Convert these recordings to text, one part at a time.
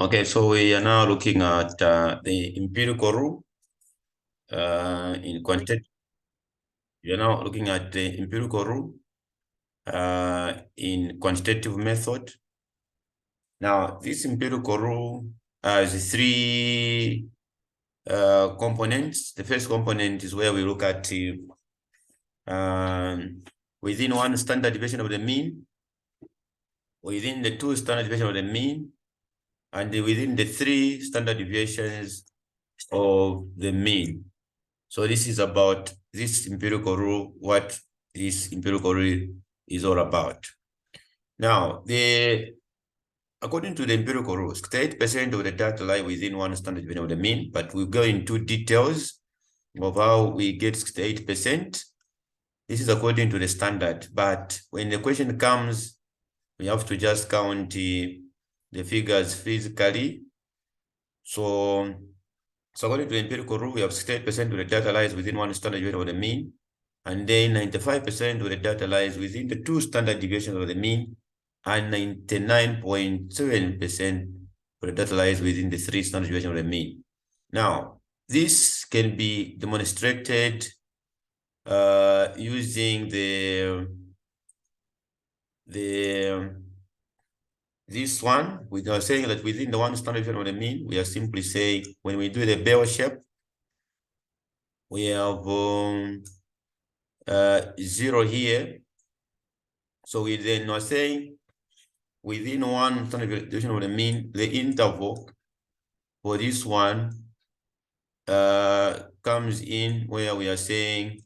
Okay, so we are now looking at the empirical rule in quantitative. We are now looking at the empirical rule in quantitative method. Now, this empirical rule has three components. The first component is where we look at within one standard deviation of the mean, within the two standard deviation of the mean, and within the three standard deviations of the mean. So this is about this empirical rule, what this empirical rule is all about. Now, according to the empirical rules, 8% of the data lie within one standard deviation of the mean, but we'll go into details of how we get 68%. This is according to the standard, but when the question comes, we have to just count the figures physically. So according to the empirical rule, we have 68% of the data lies within one standard deviation of the mean, and then 95% of the data lies within the two standard deviations of the mean, and 99.7% of the data lies within the three standard deviations of the mean. Now, this can be demonstrated using this one. We are saying that within the one standard deviation of the mean, we are simply saying when we do the bell shape, we have 0 here. So we then are saying within one standard deviation of the mean, the interval for this one comes in where we are saying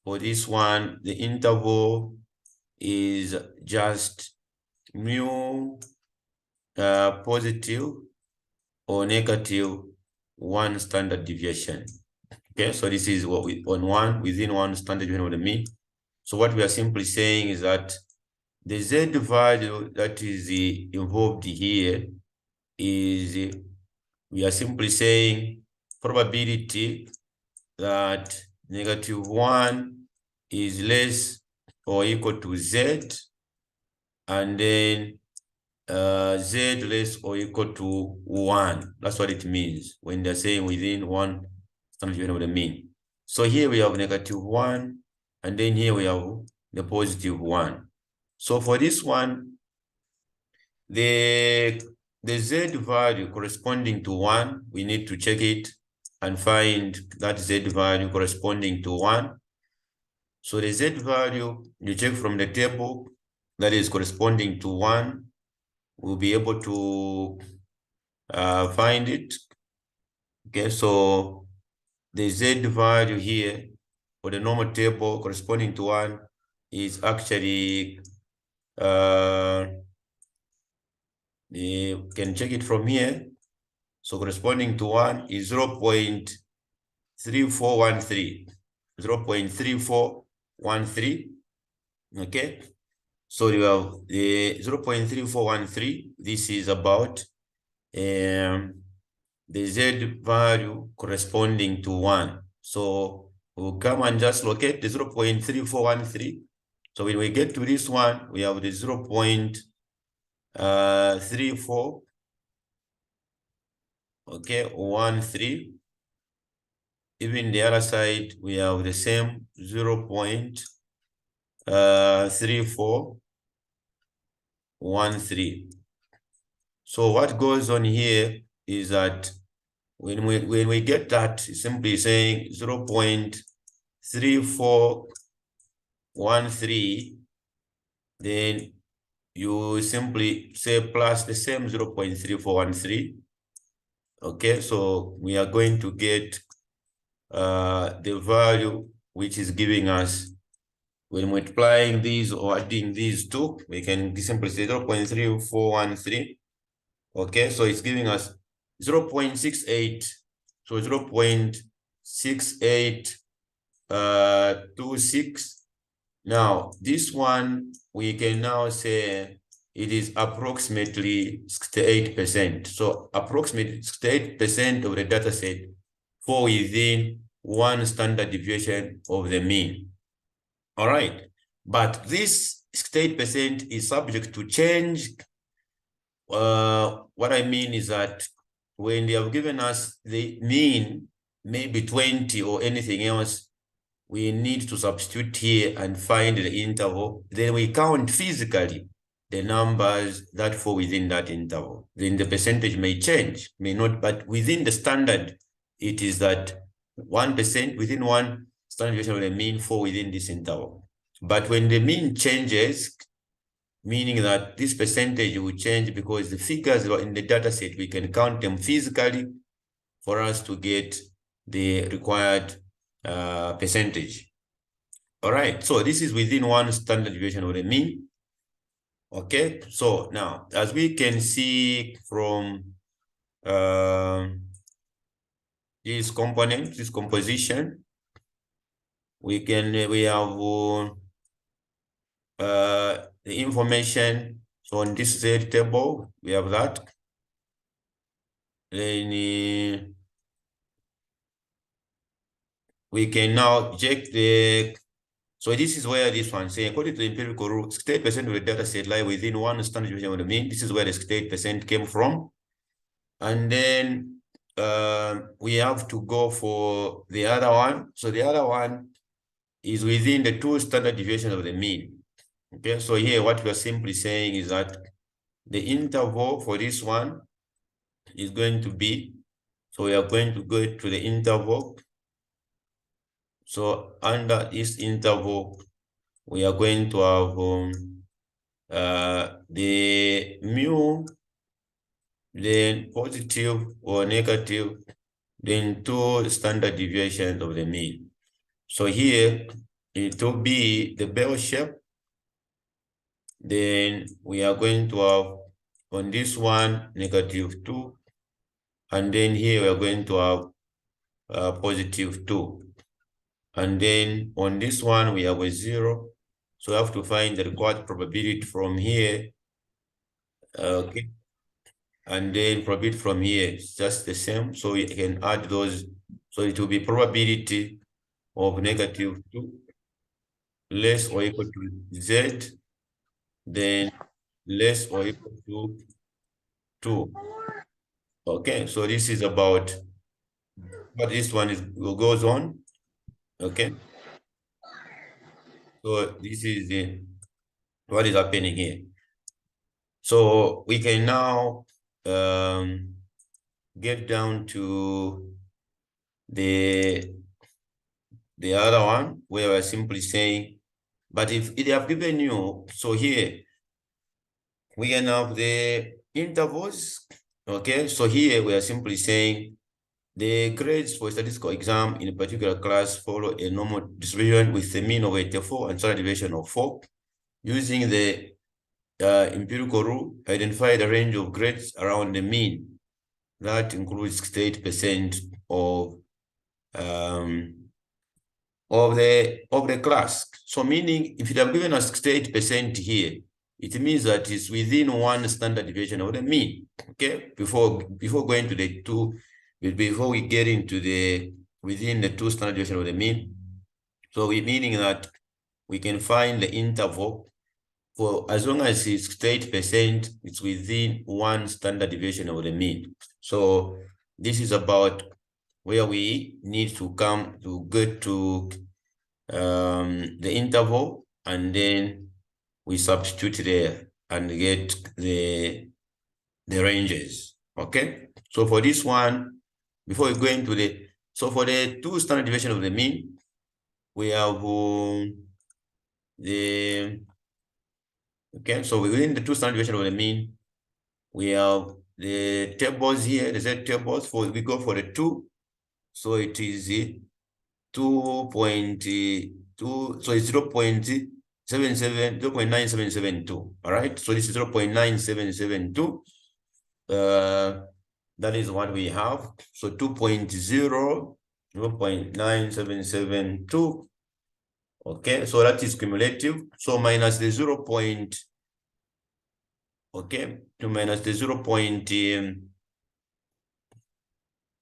for this one, the interval is just mu positive or negative 1 standard deviation. Okay, so this is what we within one standard deviation of the mean. So what we are simply saying is that the Z value that is involved here is, we are simply saying probability that -1 is less or equal to Z, and then Z less or equal to 1. That's what it means when they're saying within one standard deviation of the mean. So here we have -1, and then here we have the +1. So for this one, the Z value corresponding to 1, we need to check it and find that Z value corresponding to 1. So the Z value, you check from the table that is corresponding to 1, we'll be able to find it. Okay, so the Z value here for the normal table corresponding to 1 is actually, you can check it from here. So corresponding to 1 is 0.3413. 0.3413. Okay. So you have the 0.3413. This is about the Z value corresponding to 1. So we'll come and just locate the 0.3413. So when we get to this one, we have the 0.34, okay, 13. Even the other side, we have the same 0.3413. So what goes on here is that when we get that, simply saying 0.3413, then you simply say plus the same 0.3413. Okay, so we are going to get the value which is giving us, when multiplying these or adding these two, we can simply say 0.3413. Okay, so it's giving us 0.68. So 0.6826. Now, this one, we can now say it is approximately 68%. So approximately 68% of the data set fall within one standard deviation of the mean. All right, but this 68% is subject to change what I mean is that when they have given us the mean, maybe 20 or anything else, we need to substitute here and find the interval. Then we count physically the numbers that fall within that interval. Then the percentage may change, may not, but within the standard, it is that 1% within one standard deviation of the mean fall within this interval. But when the mean changes, meaning that this percentage will change because the figures are in the data set, we can count them physically for us to get the required percentage. All right, so this is within one standard deviation of the mean. Okay, so now as we can see from this component, this composition, we have the information. So on this Z table, we have that. Then we can now check the. So this is where this one saying, according to the empirical rule, 68% of the data set lie within one standard deviation of the mean. This is where the 68% came from. And then we have to go for the other one. So the other one is within the 2 standard deviations of the mean. Okay, so here what we are simply saying is that the interval for this one is going to be, so we are going to go to the interval. So under this interval, we are going to have the mu, then positive or negative, then 2 standard deviations of the mean. So here it will be the bell shape. Then we are going to have on this one -2, and then here we are going to have +2. And then on this one we have a 0. So we have to find the required probability from here. Okay. And then probability from here is just the same. So we can add those. So it will be probability of -2 less or equal to Z, then less or equal to 2. Okay, so this is about what this one goes on. Okay. So this is what is happening here. So we can now get down to the other one where we're simply saying, but if they have given you, so here we can have the intervals. Okay, so here we are simply saying the grades for a statistical exam in a particular class follow a normal distribution with a mean of 84 and standard deviation of 4. Using the empirical rule, identify the range of grades around the mean. That includes 68% of the class. So meaning if you have given us 68% here, it means that it's within one standard deviation of the mean. Okay, before going to the 2, before we get into the within the 2 standard deviation of the mean. So we meaning that we can find the interval for as long as it's 68%, it's within one standard deviation of the mean. So this is about where we need to come to get to the interval, and then we substitute there and get the ranges. Okay, so for this one, before we go into the, so for the 2 standard deviation of the mean, we have okay, so within the 2 standard deviation of the mean, we have the tables here, the Z tables. For we go for the 2, so it is 2.2, so it's 0.9772. All right, so this is 0.9772. That is what we have. So 0.9772. Okay, so that is cumulative. So minus the 0. Okay, to minus the 0.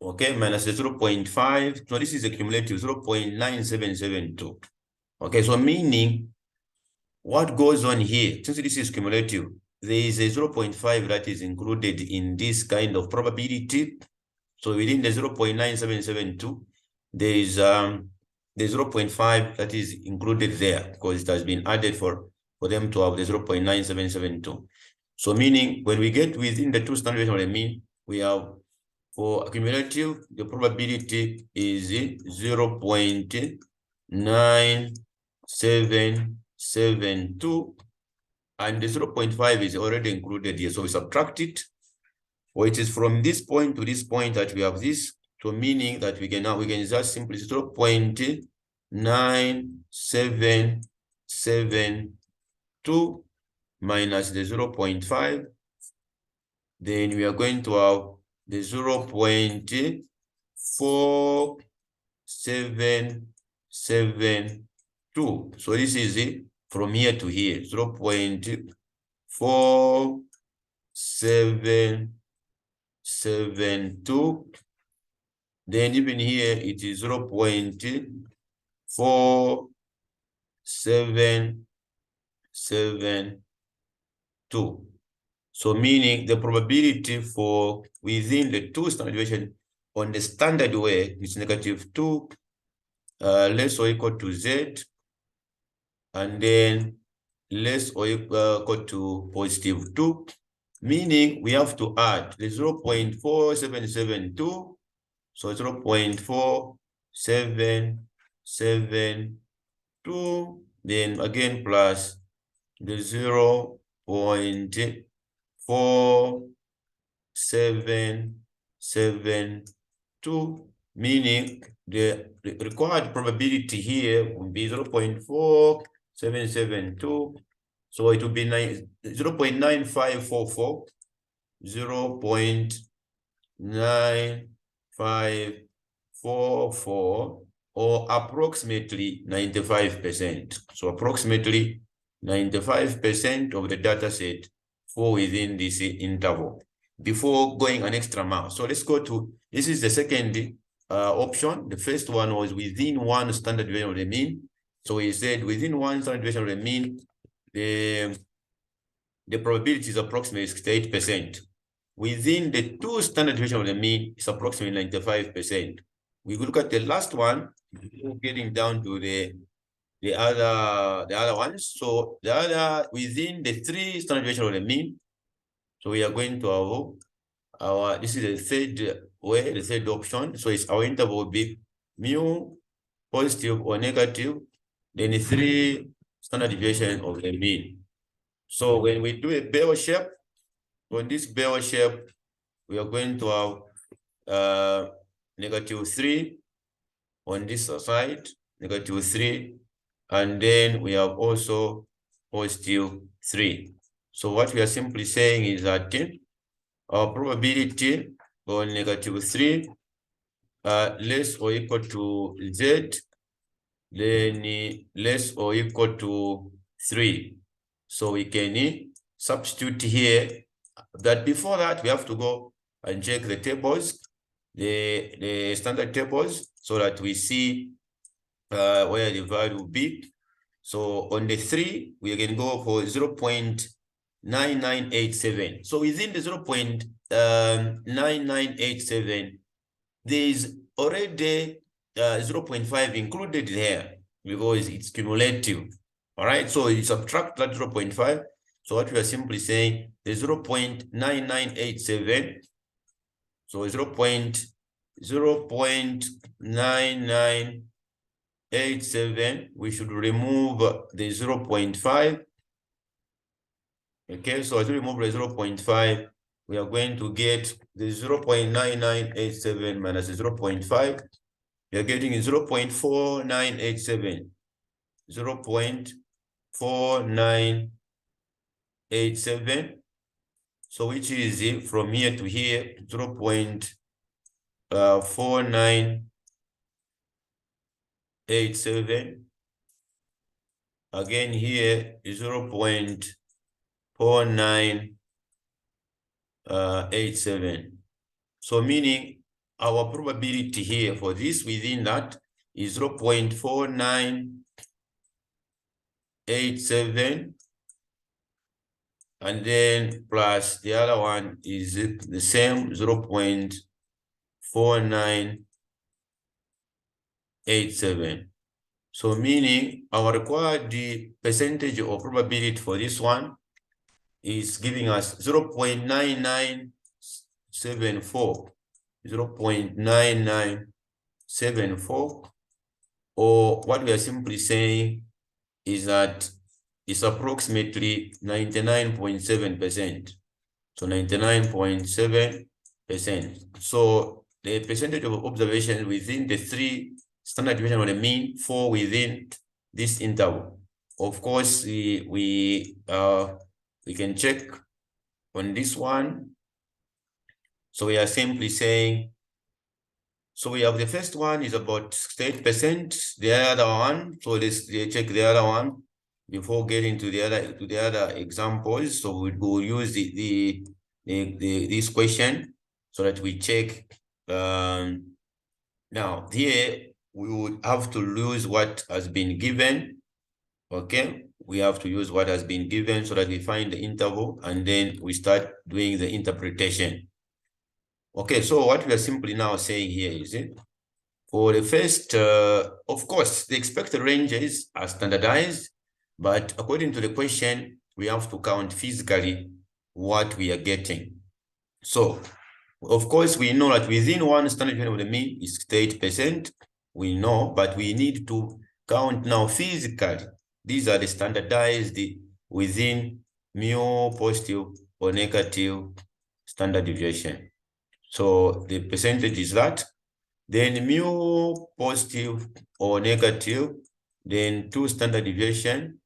Okay, minus the 0.5. So this is a cumulative 0.9772. Okay, so meaning what goes on here, since this is cumulative, there is a 0.5 that is included in this kind of probability. So within the 0.9772, there is the 0.5 that is included there because it has been added for them to have the 0.9772. So meaning when we get within the two standard deviation of the mean, we have for cumulative, the probability is 0.9772, and the 0.5 is already included here. So we subtract it, or it is from this point to this point that we have this, so meaning that we can just simply 0.9772 minus the 0.5. Then we are going to have the 0.4772. So this is it from here to here, 0.4772. Then even here it is 0.4772. So meaning the probability for within the two standard deviation on the standard way is -2 less or equal to z, and then less or equal to +2, meaning we have to add the 0.4772, so 0.4772, then again plus the 0.4772, meaning the required probability here will be 0.4772. So it will be 0.9544, 0.9544, or approximately 95%. So approximately 95% of the data set fall within this interval before going an extra mile. So let's go to, this is the second option. The first one was within one standard deviation of the mean. So we said within one standard deviation of the mean, the probability is approximately 68%. Within the two standard deviation of the mean, it's approximately 95%. We look at the last one, getting down to the other ones. So the other within the three standard deviation of the mean. So we are going to our this is the third way, the third option. So it's our interval will be mu positive or negative, then the three standard deviation of the mean. So when we do a bell shape, on this bell shape, we are going to have -3 on this side, -3, and then we have also +3. So what we are simply saying is that our probability on -3 less or equal to z, then less or equal to 3. So we can substitute here. That before that, we have to go and check the tables, the standard tables, so that we see where the value will be. So on the 3, we can go for 0.9987. So within the 0.9987, there is already 0.5 included there because it's cumulative. All right, so you subtract that 0.5. So what we are simply saying, the 0.9987, so 0.9987, we should remove the 0.5. Okay, so as we remove the 0.5, we are going to get the 0.9987 minus the 0.5. We are getting 0.4987. 0.4987. So which is from here to here, 0.4987. Again here is 0.4987. So meaning our probability here for this within that is 0.4987 and then plus the other one is the same 0.4987. So meaning our required percentage of probability for this one is giving us 0.9974, 0.9974, or what we are simply saying is that it's approximately 99.7%. So 99.7%. So the percentage of observations within the 3 standard deviation of the mean fall within this interval. Of course, we can check on this one. So we are simply saying, so we have the first one is about 8%, the other one, so let's check the other one before getting to the other examples. So we will use this question so that we check. Now here we would have to use what has been given. Okay, we have to use what has been given so that we find the interval and then we start doing the interpretation. Okay, so what we are simply now saying here is it. For the first, of course, the expected ranges are standardized, but according to the question, we have to count physically what we are getting. So, of course, we know that within one standard deviation of the mean is 8%. We know, but we need to count now physically. These are the standardized within mu positive or negative standard deviation. So the percentage is that. Then mu positive or negative, then 2 standard deviation,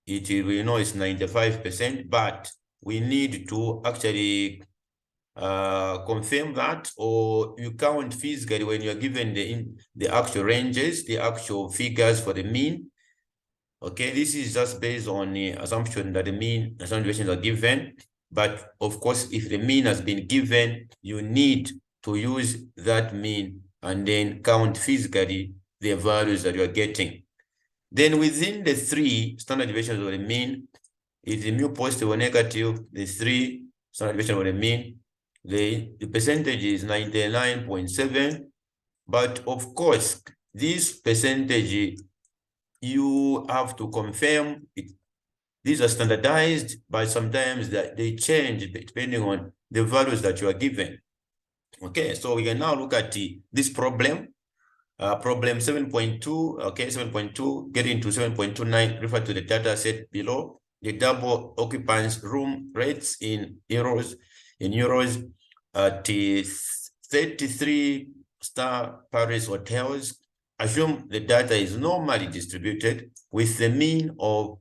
we know it's 95%, but we need to actually confirm that, or you count physically when you're given the actual ranges, the actual figures for the mean. Okay, this is just based on the assumption that the mean and standard deviations are given. But of course, if the mean has been given, you need to use that mean and then count physically the values that you are getting. Then within the 3 standard deviations of the mean, is the mu positive or negative, the 3 standard deviations of the mean, the percentage is 99.7. But of course, this percentage, you have to confirm it. These are standardized, but sometimes they change depending on the values that you are given. Okay, so we can now look at this problem. Problem 7.2, okay, 7.2, getting to 7.29, refer to the data set below. The double occupants room rates in euros at 33-star Paris hotels. Assume the data is normally distributed with the mean of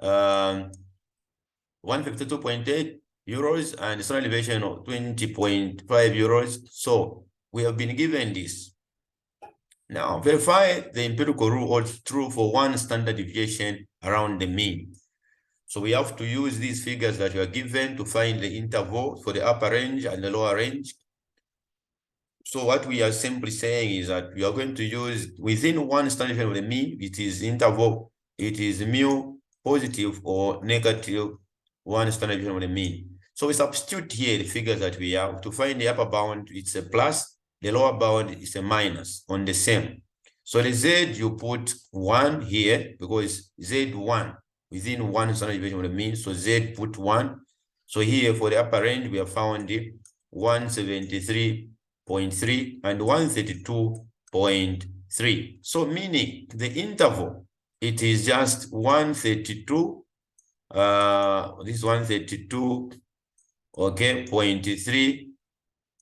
152.8 euros and standard deviation of 20.5 euros. So we have been given this. Now verify the empirical rule holds true for one standard deviation around the mean. So we have to use these figures that you are given to find the interval for the upper range and the lower range. So what we are simply saying is that we are going to use within one standard deviation of the mean, it is interval, it is mu positive or negative, one standard deviation of the mean. So we substitute here the figures that we have to find the upper bound, it's a plus, the lower bound is a minus on the same. So the Z, you put 1 here because Z1 within one standard deviation of the mean. So Z put 1. So here for the upper range, we have found 173.3 and 132.3. So meaning the interval, it is just 132, this is 132, okay, 0.3,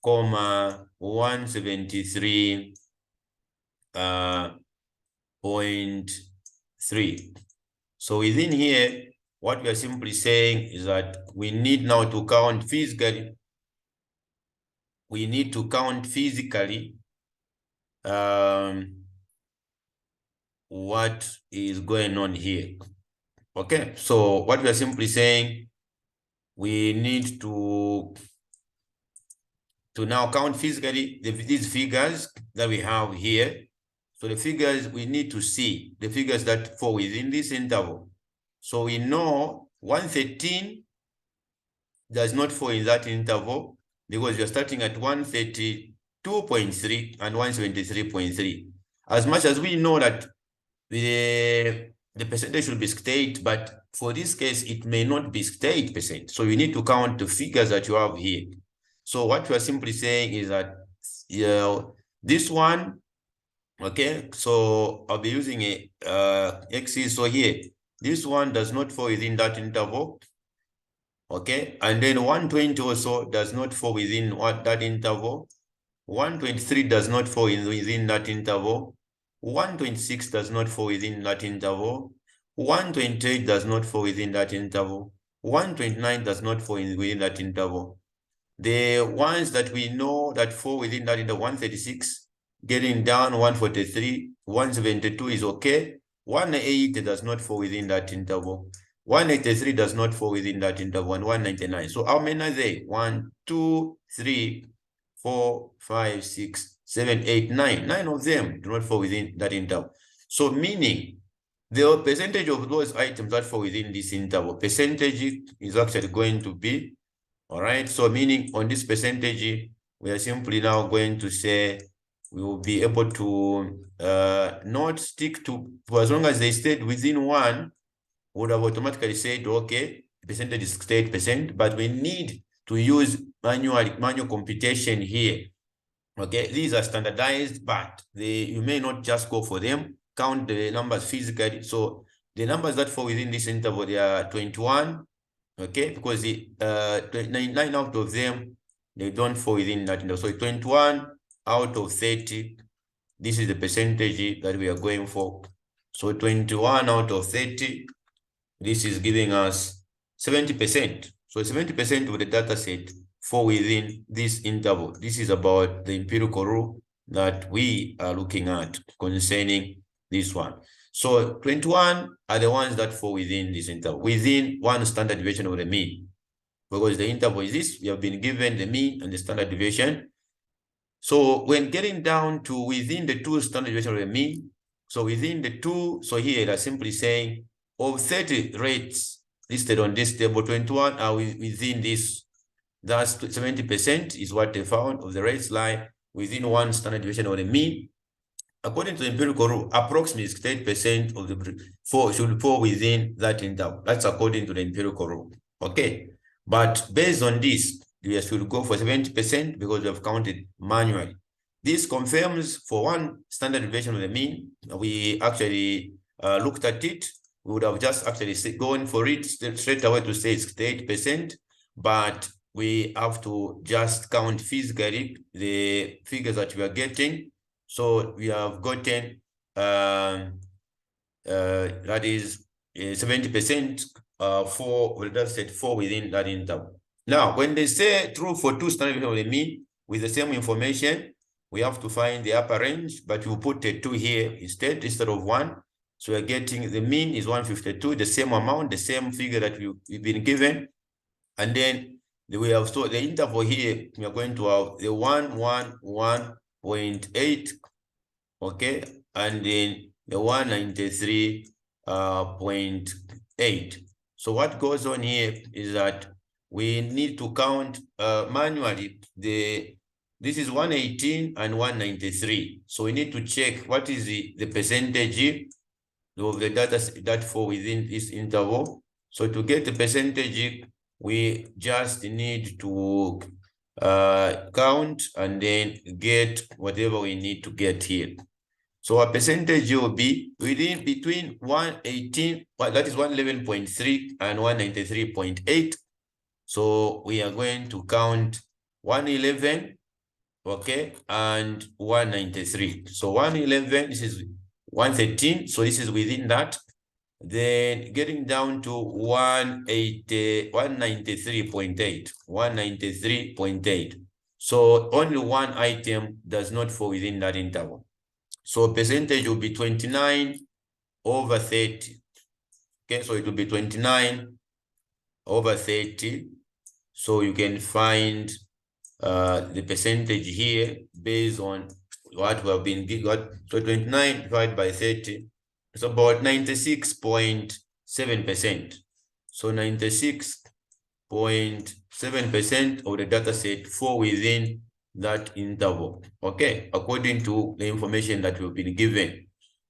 173, 0.3. So within here, what we are simply saying is that we need now to count physically. We need to count physically what is going on here. Okay, so what we are simply saying, we need to now count physically these figures that we have here. So the figures, we need to see the figures that fall within this interval. So we know 113 does not fall in that interval because you're starting at 132.3 and 173.3. As much as we know that the percentage should be state, but for this case, it may not be 8%. So you need to count the figures that you have here. So what you are simply saying is that this one, okay, so I'll be using a axis. So here, this one does not fall within that interval. Okay, and then 120 also does not fall within that interval. 123 does not fall within that interval. 126 does not fall within that interval. 128 does not fall within that interval. 129 does not fall within that interval. The ones that we know that fall within that interval, 136, getting down 143, 172 is okay. 180 does not fall within that interval. 183 does not fall within that interval, and 199. So how many are they? 1, 2, 3, 4, 5, 6, 7, 8, 9. 9 of them do not fall within that interval. So meaning the percentage of those items that fall within this interval, percentage is actually going to be, all right, so meaning on this percentage, we are simply now going to say we will be able to not stick to, for as long as they stayed within one, would have automatically said, okay, percentage is 8%, but we need to use manual computation here. Okay, these are standardized, but you may not just go for them, count the numbers physically. So the numbers that fall within this interval, they are 21, okay, because the 9 out of them, they don't fall within that interval. So 21 out of 30, this is the percentage that we are going for. So 21 out of 30, this is giving us 70%. So 70% of the data set fall within this interval. This is about the empirical rule that we are looking at concerning this one. So 21 are the ones that fall within this interval, within one standard deviation of the mean. Because the interval is this, we have been given the mean and the standard deviation. So when getting down to within the two standard deviation of the mean, so within the two, so here they are simply saying of 30 rates listed on this table, 21 are within this. That's 70% is what they found of the rates lie within one standard deviation of the mean. According to the empirical rule, approximately 8% of the should fall within that interval. That's according to the empirical rule. Okay. But based on this, we should go for 70% because we have counted manually. This confirms for one standard deviation of the mean. We actually looked at it. We would have just actually gone for it straight away to say it's 8%, but we have to just count physically the figures that we are getting. So we have gotten that is 70% for that set fall within that interval. Now, when they say true for two standard deviations of the mean with the same information, we have to find the upper range, but we put a 2 here instead of 1. So we're getting the mean is 152, the same amount, the same figure that we've been given. And then we have so the interval here, we are going to have the 111.8, okay, and then the 193.8. So what goes on here is that we need to count manually this is 118 and 193. So we need to check what is the percentage of the data that fall within this interval. So to get the percentage, we just need to count and then get whatever we need to get here. So our percentage will be between 118, that is 111.3 and 193.8. So we are going to count 111, okay, and 193. So 111, this is 113, so this is within that. Then getting down to 193.8, 193.8. So only one item does not fall within that interval. So percentage will be 29 over 30. Okay, so it will be 29 over 30. So you can find the percentage here based on what we have been given. So 29 divided by 30 is about 96.7%. So 96 0.7% of the data set fall within that interval, okay, according to the information that we've been given.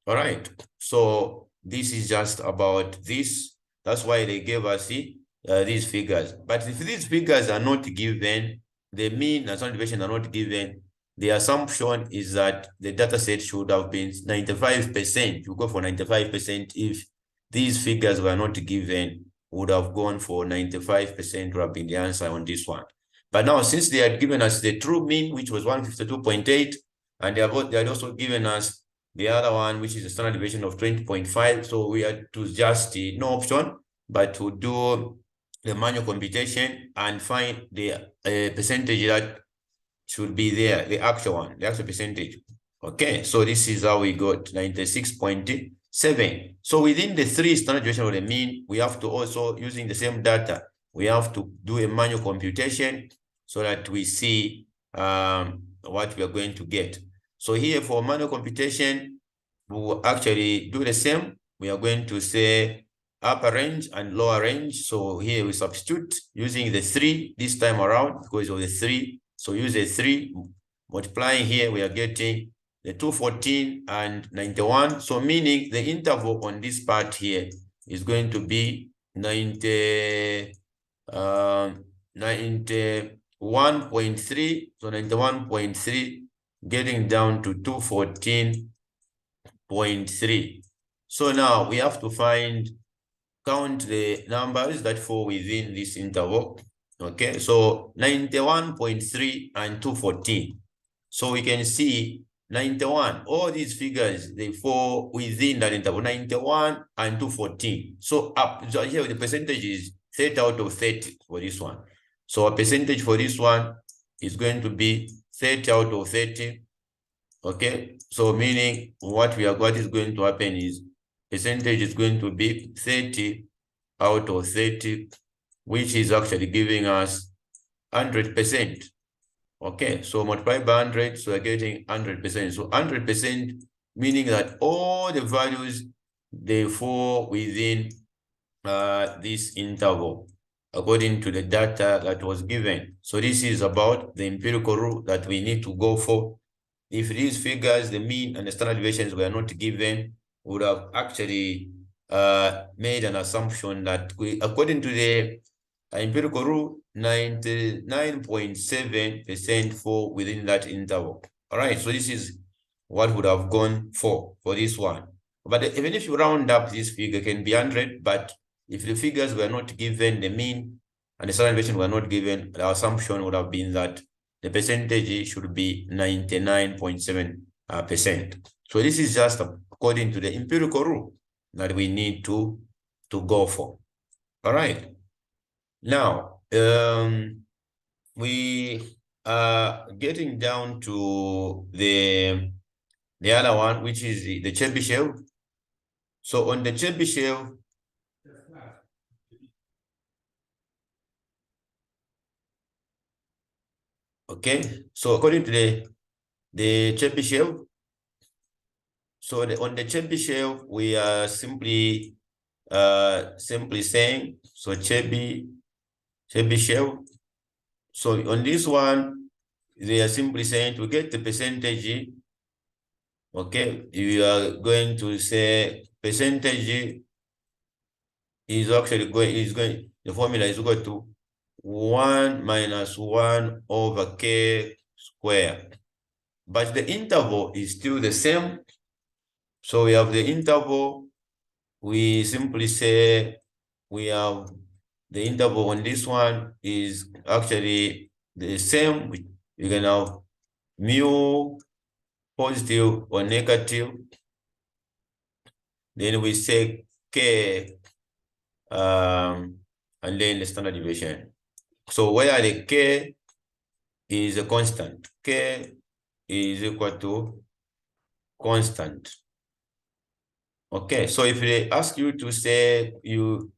All right, so this is just about this. That's why they gave us these figures. But if these figures are not given, the mean and standard deviation are not given, the assumption is that the data set should have been 95%. You go for 95%. If these figures were not given, would have gone for 95% would have been the answer on this one. But now, since they had given us the true mean, which was 152.8, and they had also given us the other one, which is a standard deviation of 20.5. So we had to just no option, but to do the manual computation and find the percentage that should be there, the actual one, the actual percentage. Okay, so this is how we got 96.7. So within the three standard deviation of the mean, we have to also, using the same data, we have to do a manual computation so that we see what we are going to get. So here for manual computation, we will actually do the same. We are going to say upper range and lower range. So here we substitute using the 3 this time around because of the 3. So use the 3, multiplying here, we are getting the 214 and 91. So meaning the interval on this part here is going to be 91.3. So 91.3 getting down to 214.3. So now we have to count the numbers that fall within this interval. Okay, so 91.3 and 214. So we can see 91, all these figures, they fall within that interval, 91 and 214. So here the percentage is 30 out of 30 for this one. So a percentage for this one is going to be 30 out of 30. Okay, so meaning what is going to happen is percentage is going to be 30 out of 30, which is actually giving us 100%. Okay, so multiply by 100, so we're getting 100%. So 100% meaning that all the values, they fall within this interval according to the data that was given. So this is about the empirical rule that we need to go for. If these figures, the mean and the standard deviations were not given, would have actually made an assumption that according to the empirical rule, 99.7% fall within that interval. All right, so this is what would have gone for this one. But even if you round up this figure, can be 100, but if the figures were not given, the mean and the standard deviation were not given, the assumption would have been that the percentage should be 99.7%. So this is just according to the empirical rule that we need to go for. All right. Now, we are getting down to the other one, which is the Chebyshev. So on the Chebyshev, okay, so according to the Chebyshev, so on the Chebyshev, we are simply saying, so Chebyshev. So on this one, they are simply saying to get the percentage, okay, you are going to say percentage is actually going, the formula is equal to 1 minus 1 over k squared. But the interval is still the same. So we have the interval, we simply say we have the interval on this one is actually the same. You can have mu positive or negative. Then we say k, and then the standard deviation. So where the k is a constant, k is equal to constant. Okay, so if they ask you to say the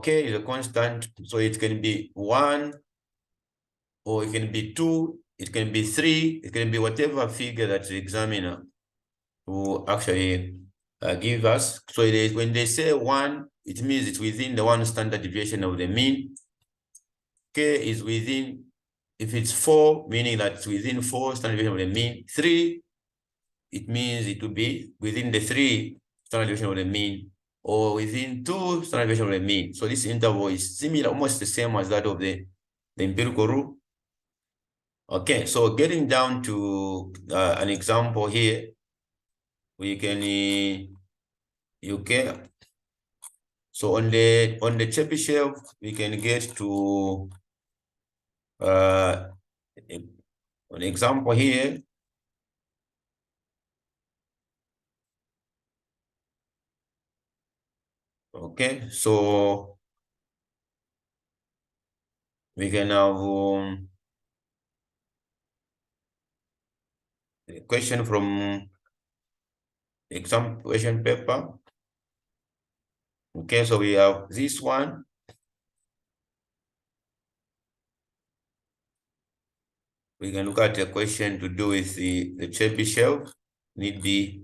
k is a constant, so it can be 1, or it can be 2, it can be 3, it can be whatever figure that the examiner will actually give us. So it is, when they say 1, it means it's within the 1 standard deviation of the mean. K is within, if it's 4, meaning that it's within 4 standard deviation of the mean. 3, it means it will be within the 3 standard deviation of the mean, or within 2 standard deviation of the mean. So this interval is similar, almost the same as that of the empirical rule. Okay, so getting down to an example here, we can, okay. So on the Chebyshev, we can get to an example here. Okay, so we can have a question from exam question paper. Okay, so we have this one. We can look at a question to do with the Chebyshev. Need be